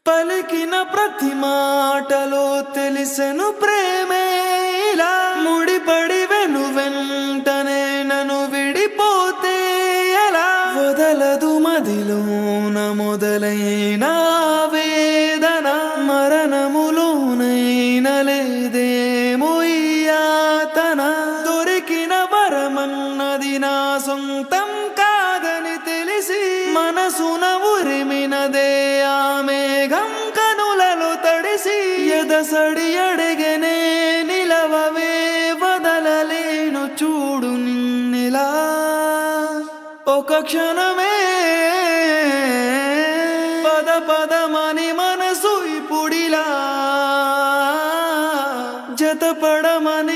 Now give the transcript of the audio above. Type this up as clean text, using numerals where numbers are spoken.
పలికిన ప్రతి మాటలో తెలిసెను ప్రేమే ఇలా ముడిపడి వెంటనే నన్ను విడిపోతే ఎలా వదలదు మదిలోన మొదలైన వేదన మరణములోనైన లేదేమో ఈ యాతన దొరికిన వరమన్నది నా సొంతం కాదని తెలిసి మనసున ఉరిమినదే ఆ మేఘం కనులలో తడిసి ఎదసడి అడిగనే నిలవవే వదలలేను చూడు నిన్నిలా ఒక క్షణమే పద పదమని మనసు ఇప్పుడిలా జతపడమని